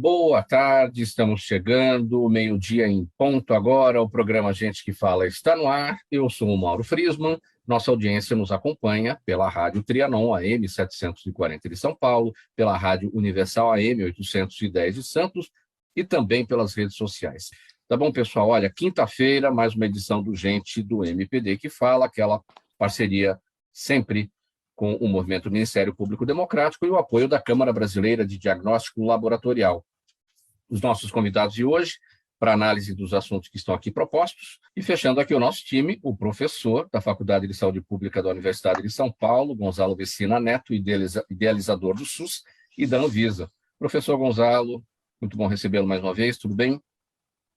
boa tarde, estamos chegando, meio-dia em ponto agora, o programa Gente que Fala está no ar, eu sou o Mauro Friesman, nossa audiência nos acompanha pela Rádio Trianon AM 740 de São Paulo, pela Rádio Universal AM 810 de Santos e também pelas redes sociais. Tá bom, pessoal? Olha, quinta-feira, mais uma edição do Gente do MPD que Fala, aquela parceria sempre com o Movimento Ministério Público Democrático e o apoio da Câmara Brasileira de Diagnóstico Laboratorial. Os nossos convidados de hoje, para análise dos assuntos que estão aqui propostos, e fechando aqui o nosso time, o professor da Faculdade de Saúde Pública da Universidade de São Paulo, Gonzalo Vecina Neto, idealizador do SUS e da Anvisa. Professor Gonzalo, muito bom recebê-lo mais uma vez, tudo bem?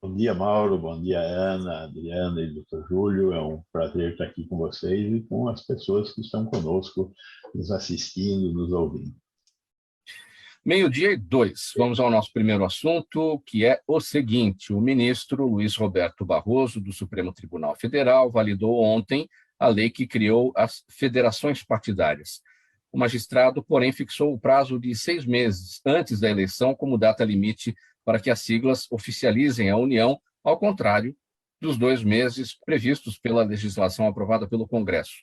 Bom dia, Mauro. Bom dia, Ana, Adriana e Dr. Júlio. É um prazer estar aqui com vocês e com as pessoas que estão conosco, nos assistindo, nos ouvindo. Meio-dia e 2. Vamos ao nosso primeiro assunto, que é o seguinte. O ministro Luiz Roberto Barroso, do Supremo Tribunal Federal, validou ontem a lei que criou as federações partidárias. O magistrado, porém, fixou o prazo de 6 meses antes da eleição como data limite para que as siglas oficializem a União, ao contrário dos 2 meses previstos pela legislação aprovada pelo Congresso.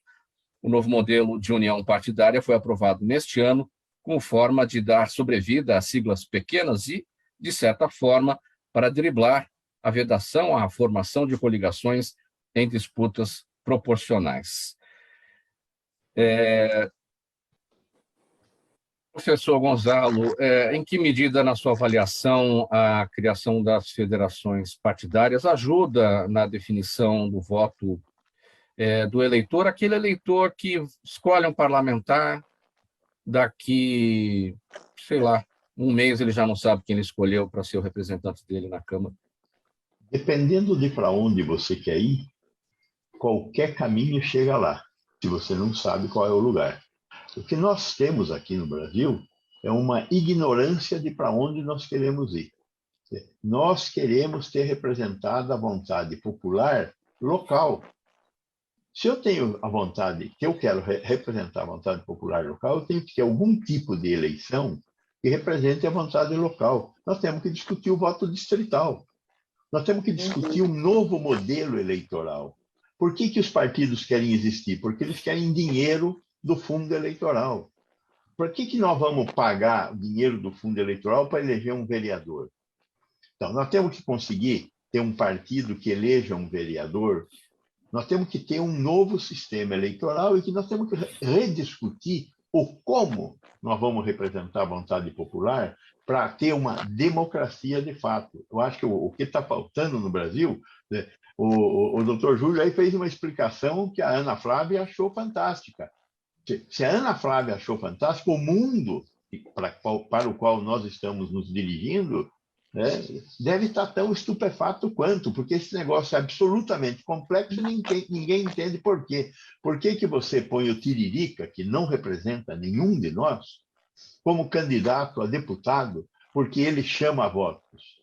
O novo modelo de união partidária foi aprovado neste ano, com forma de dar sobrevida às siglas pequenas e, de certa forma, para driblar a vedação à formação de coligações em disputas proporcionais. Professor Gonzalo, em que medida, na sua avaliação, a criação das federações partidárias ajuda na definição do voto do eleitor, aquele eleitor que escolhe um parlamentar, daqui, sei lá, um mês ele já não sabe quem ele escolheu para ser o representante dele na Câmara? Dependendo de para onde você quer ir, qualquer caminho chega lá, se você não sabe qual é o lugar. O que nós temos aqui no Brasil é uma ignorância de para onde nós queremos ir. Nós queremos ter representada a vontade popular local. Se eu tenho a vontade, que eu quero representar a vontade popular local, eu tenho que ter algum tipo de eleição que represente a vontade local. Nós temos que discutir o voto distrital. Nós temos que discutir um novo modelo eleitoral. Por que os partidos querem existir? Porque eles querem dinheiro do fundo eleitoral. Por que nós vamos pagar o dinheiro do fundo eleitoral para eleger um vereador? Então, nós temos que conseguir ter um partido que eleja um vereador. Nós temos que ter um novo sistema eleitoral e que nós temos que rediscutir o como nós vamos representar a vontade popular para ter uma democracia de fato. Eu acho que o que está faltando no Brasil, né, o doutor Júlio aí fez uma explicação que a Ana Flávia achou fantástica. Se a Ana Flávia achou fantástico, o mundo para o qual nós estamos nos dirigindo, né, deve estar tão estupefato quanto, porque esse negócio é absolutamente complexo e ninguém entende por quê. Por que você põe o Tiririca, que não representa nenhum de nós, como candidato a deputado, porque ele chama votos?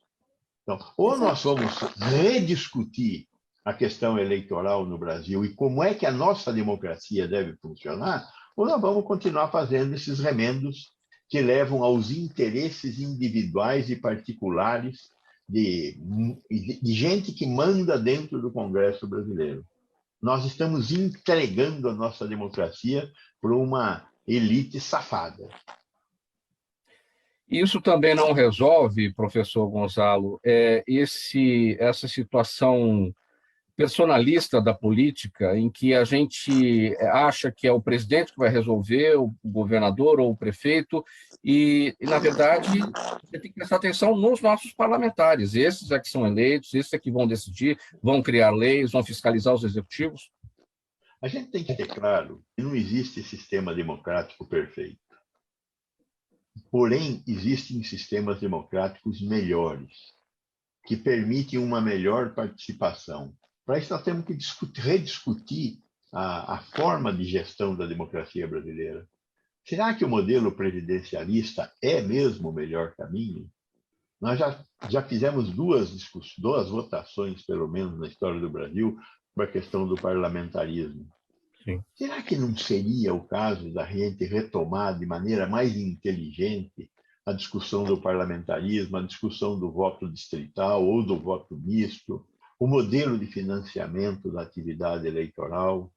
Então, ou nós vamos rediscutir a questão eleitoral no Brasil e como é que a nossa democracia deve funcionar, ou nós vamos continuar fazendo esses remendos que levam aos interesses individuais e particulares de gente que manda dentro do Congresso brasileiro. Nós estamos entregando a nossa democracia para uma elite safada. Isso também não resolve, professor Gonzalo, essa situação personalista da política, em que a gente acha que é o presidente que vai resolver, o governador ou o prefeito, e na verdade, você tem que prestar atenção nos nossos parlamentares. Esses é que são eleitos, esses é que vão decidir, vão criar leis, vão fiscalizar os executivos. A gente tem que ter claro que não existe sistema democrático perfeito. Porém, existem sistemas democráticos melhores, que permitem uma melhor participação. Para isso, nós temos que rediscutir a forma de gestão da democracia brasileira. Será que o modelo presidencialista é mesmo o melhor caminho? Nós já fizemos duas votações, pelo menos na história do Brasil, para a questão do parlamentarismo. Sim. Será que não seria o caso da gente retomar de maneira mais inteligente a discussão do parlamentarismo, a discussão do voto distrital ou do voto misto, o modelo de financiamento da atividade eleitoral,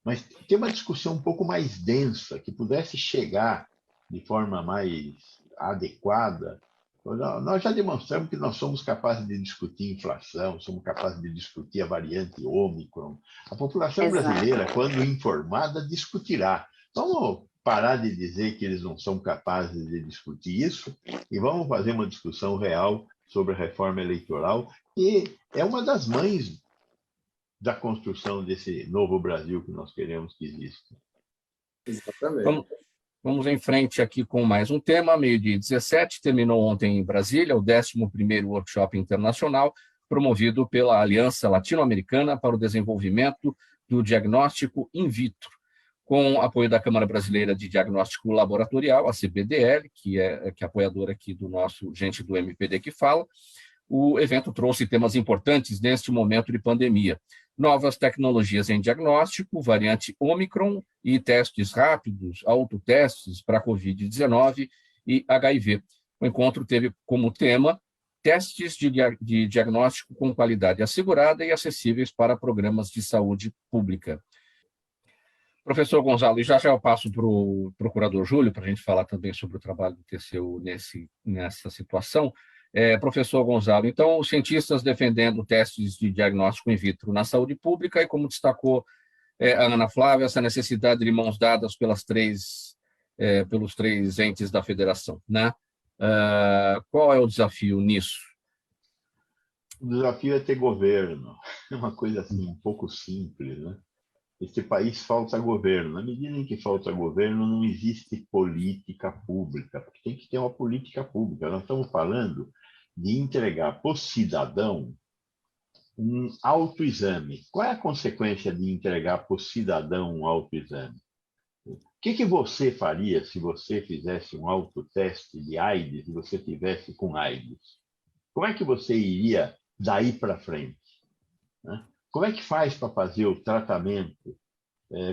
mas ter uma discussão um pouco mais densa, que pudesse chegar de forma mais adequada. Nós já demonstramos que nós somos capazes de discutir inflação, somos capazes de discutir a variante Ômicron. A população brasileira, quando informada, discutirá. Vamos parar de dizer que eles não são capazes de discutir isso e vamos fazer uma discussão real sobre a reforma eleitoral, que é uma das mães da construção desse novo Brasil que nós queremos que exista. Exatamente. Vamos em frente aqui com mais um tema. Meio-dia 17, terminou ontem em Brasília o 11º Workshop Internacional, promovido pela Aliança Latino-Americana para o Desenvolvimento do Diagnóstico in Vitro, com apoio da Câmara Brasileira de Diagnóstico Laboratorial, a CBDL, que é apoiadora aqui do nosso gente do MPD que fala. O evento trouxe temas importantes neste momento de pandemia: novas tecnologias em diagnóstico, variante Ômicron e testes rápidos, autotestes para Covid-19 e HIV. O encontro teve como tema testes de diagnóstico com qualidade assegurada e acessíveis para programas de saúde pública. Professor Gonzalo, e já eu passo para o procurador Júlio, para a gente falar também sobre o trabalho do TCU nessa situação. Professor Gonzalo, então, os cientistas defendendo testes de diagnóstico in vitro na saúde pública e, como destacou a Ana Flávia, essa necessidade de mãos dadas pelos três entes da federação, né? Qual é o desafio nisso? O desafio é ter governo. É uma coisa assim, um pouco simples, né? Este país falta governo. Na medida em que falta governo, não existe política pública, porque tem que ter uma política pública. Nós estamos falando de entregar para o cidadão um autoexame. Qual é a consequência de entregar para o cidadão um autoexame? O que você faria se você fizesse um autoteste de AIDS e você tivesse com AIDS? Como é que você iria daí para frente, né? Como é que faz para fazer o tratamento?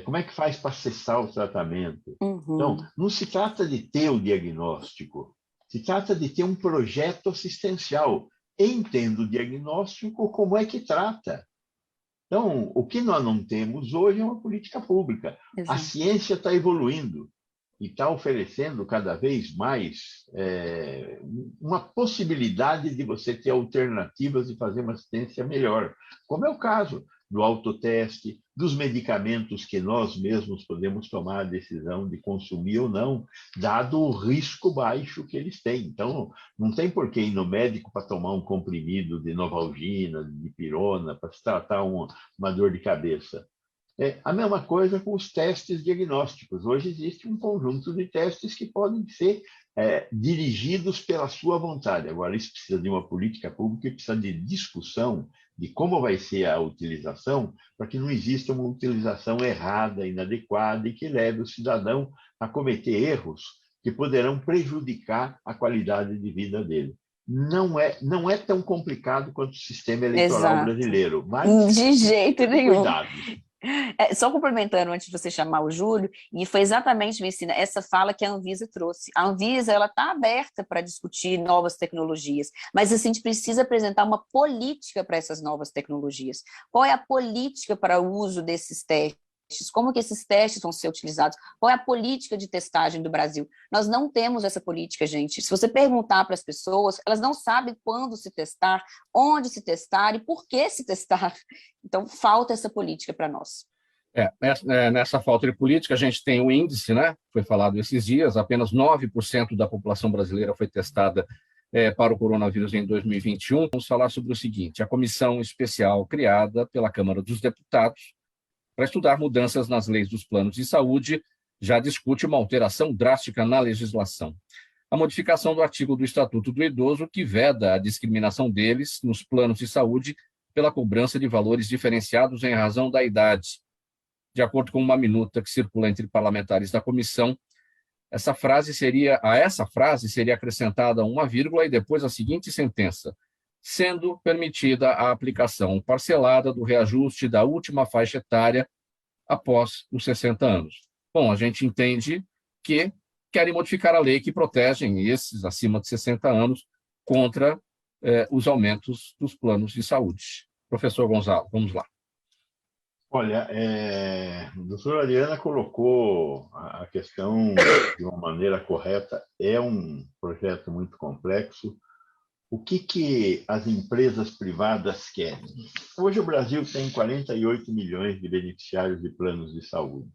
Como é que faz para acessar o tratamento? Então, não se trata de ter o diagnóstico, se trata de ter um projeto assistencial. Entenda o diagnóstico, como é que trata. Então, o que nós não temos hoje é uma política pública. Exato. A ciência está evoluindo e está oferecendo cada vez mais uma possibilidade de você ter alternativas e fazer uma assistência melhor, como é o caso do autoteste, dos medicamentos que nós mesmos podemos tomar a decisão de consumir ou não, dado o risco baixo que eles têm. Então, não tem por que ir no médico para tomar um comprimido de Novalgina, de Dipirona, para se tratar uma dor de cabeça. A mesma coisa com os testes diagnósticos. Hoje existe um conjunto de testes que podem ser dirigidos pela sua vontade. Agora, isso precisa de uma política pública e precisa de discussão de como vai ser a utilização, para que não exista uma utilização errada, inadequada e que leve o cidadão a cometer erros que poderão prejudicar a qualidade de vida dele. Não é tão complicado quanto o sistema eleitoral brasileiro, mas de jeito nenhum. Cuidado. Só complementando antes de você chamar o Júlio, e foi exatamente, Messina, essa fala que a Anvisa trouxe. A Anvisa está aberta para discutir novas tecnologias, mas assim, a gente precisa apresentar uma política para essas novas tecnologias. Qual é a política para o uso desses testes? Como que esses testes vão ser utilizados? Qual é a política de testagem do Brasil? Nós não temos essa política, gente. Se você perguntar para as pessoas, elas não sabem quando se testar, onde se testar e por que se testar. Então, falta essa política para nós. Nessa falta de política, a gente tem o índice, né? Foi falado esses dias, apenas 9% da população brasileira foi testada para o coronavírus em 2021. Vamos falar sobre o seguinte: a comissão especial criada pela Câmara dos Deputados para estudar mudanças nas leis dos planos de saúde, já discute uma alteração drástica na legislação. A modificação do artigo do Estatuto do Idoso, que veda a discriminação deles nos planos de saúde pela cobrança de valores diferenciados em razão da idade. De acordo com uma minuta que circula entre parlamentares da comissão, a essa frase seria acrescentada uma vírgula e depois a seguinte sentença: sendo permitida a aplicação parcelada do reajuste da última faixa etária após os 60 anos. Bom, a gente entende que querem modificar a lei que protegem esses acima de 60 anos contra os aumentos dos planos de saúde. Professor Gonzalo, vamos lá. Olha, a doutora Ariana colocou a questão de uma maneira correta. É um projeto muito complexo. O que as empresas privadas querem? Hoje o Brasil tem 48 milhões de beneficiários de planos de saúde.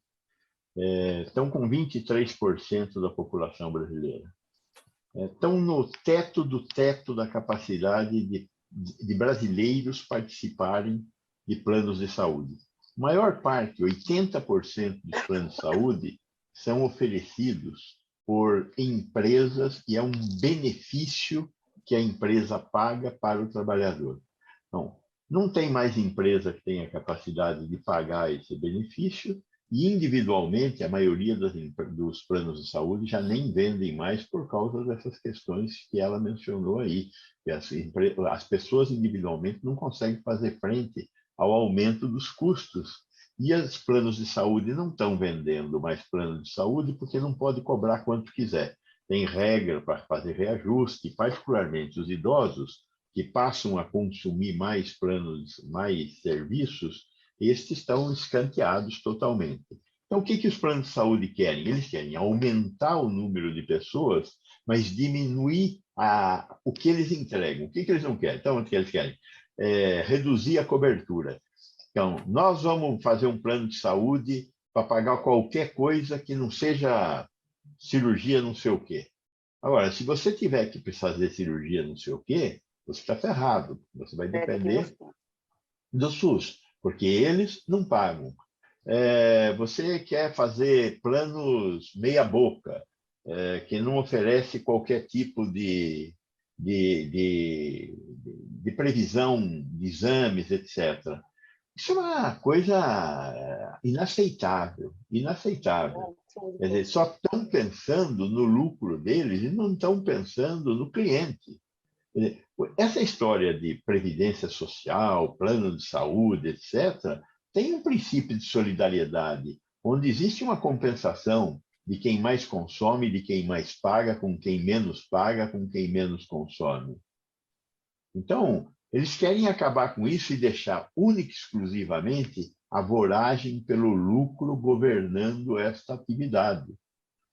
Estão com 23% da população brasileira. Estão no teto do teto da capacidade de brasileiros participarem de planos de saúde. A maior parte, 80% dos planos de saúde, são oferecidos por empresas e é um benefício que a empresa paga para o trabalhador. Então, não tem mais empresa que tenha capacidade de pagar esse benefício e, individualmente, a maioria dos planos de saúde já nem vendem mais por causa dessas questões que ela mencionou aí. Que as pessoas individualmente não conseguem fazer frente ao aumento dos custos. E os planos de saúde não estão vendendo mais planos de saúde porque não pode cobrar quanto quiser. Tem regra para fazer reajuste, particularmente os idosos, que passam a consumir mais planos, mais serviços, estes estão escanteados totalmente. Então, o que os planos de saúde querem? Eles querem aumentar o número de pessoas, mas diminuir o que eles entregam. O que eles não querem? Então, o que eles querem? Reduzir a cobertura. Então, nós vamos fazer um plano de saúde para pagar qualquer coisa que não seja cirurgia não sei o quê. Agora, se você tiver que fazer cirurgia não sei o quê, você está ferrado. Você vai depender do SUS, porque eles não pagam. Você quer fazer planos meia boca, que não oferece qualquer tipo de previsão de exames, etc. Isso é uma coisa inaceitável, inaceitável. Quer dizer, só estão pensando no lucro deles e não estão pensando no cliente. Quer dizer, essa história de previdência social, plano de saúde, etc., tem um princípio de solidariedade, onde existe uma compensação de quem mais consome, de quem mais paga, com quem menos paga, com quem menos consome. Então, eles querem acabar com isso e deixar única e exclusivamente a voragem pelo lucro governando esta atividade.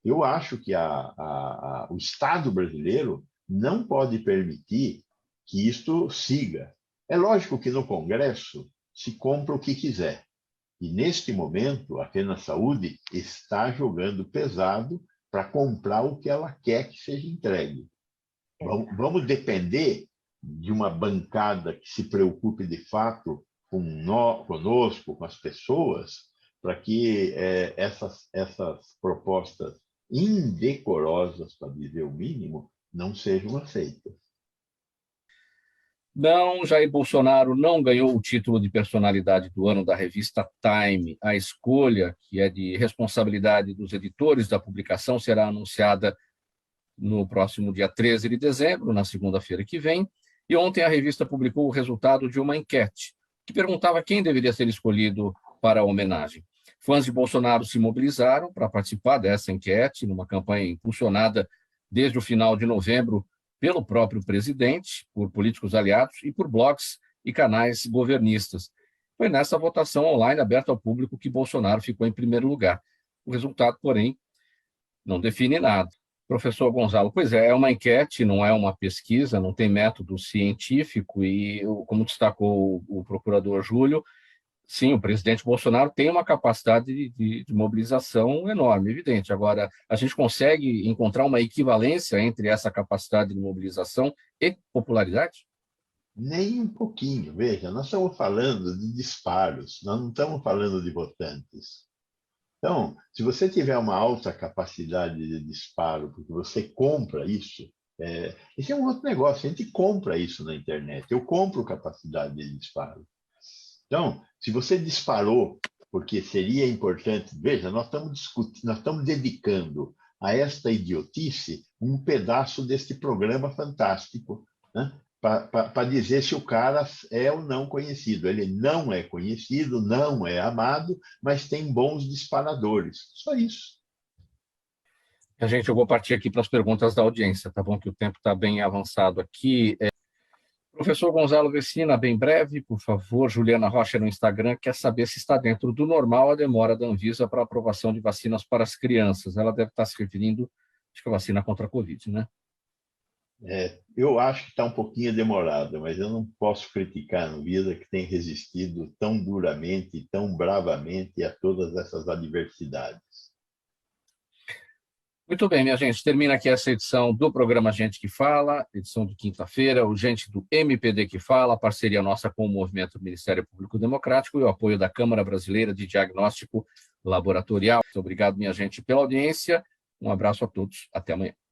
Eu acho que o Estado brasileiro não pode permitir que isto siga. É lógico que no Congresso se compra o que quiser. E, neste momento, a FenaSaúde está jogando pesado para comprar o que ela quer que seja entregue. Vamos depender de uma bancada que se preocupe de fato conosco, com as pessoas, para que essas propostas indecorosas, para dizer o mínimo, não sejam aceitas. Não, Jair Bolsonaro não ganhou o título de personalidade do ano da revista Time. A escolha, que é de responsabilidade dos editores da publicação, será anunciada no próximo dia 13 de dezembro, na segunda-feira que vem. E ontem a revista publicou o resultado de uma enquete que perguntava quem deveria ser escolhido para a homenagem. Fãs de Bolsonaro se mobilizaram para participar dessa enquete, numa campanha impulsionada desde o final de novembro pelo próprio presidente, por políticos aliados e por blogs e canais governistas. Foi nessa votação online aberta ao público que Bolsonaro ficou em primeiro lugar. O resultado, porém, não define nada. Professor Gonzalo, pois é uma enquete, não é uma pesquisa, não tem método científico e, como destacou o procurador Júlio, sim, o presidente Bolsonaro tem uma capacidade de mobilização enorme, evidente. Agora, a gente consegue encontrar uma equivalência entre essa capacidade de mobilização e popularidade? Nem um pouquinho. Veja, nós estamos falando de disparos, nós não estamos falando de votantes. Então, se você tiver uma alta capacidade de disparo, porque você compra isso, esse é um outro negócio, a gente compra isso na internet. Eu compro capacidade de disparo. Então, se você disparou porque seria importante, veja, nós estamos dedicando a esta idiotice um pedaço deste programa fantástico, né? Para dizer se o cara é ou não conhecido. Ele não é conhecido, não é amado, mas tem bons disparadores. Só isso. Gente, eu vou partir aqui para as perguntas da audiência, tá bom? Que o tempo está bem avançado aqui. Professor Gonzalo Vecina, bem breve, por favor. Juliana Rocha no Instagram quer saber se está dentro do normal a demora da Anvisa para a aprovação de vacinas para as crianças. Ela deve estar se referindo, acho que a vacina contra a Covid, né? Eu acho que está um pouquinho demorada, mas eu não posso criticar a Anvisa, que tem resistido tão duramente e tão bravamente a todas essas adversidades. Muito bem, minha gente, termina aqui essa edição do programa Gente que Fala, edição de quinta-feira, o Gente do MPD que Fala, parceria nossa com o Movimento Ministério Público Democrático e o apoio da Câmara Brasileira de Diagnóstico Laboratorial. Muito obrigado, minha gente, pela audiência. Um abraço a todos. Até amanhã.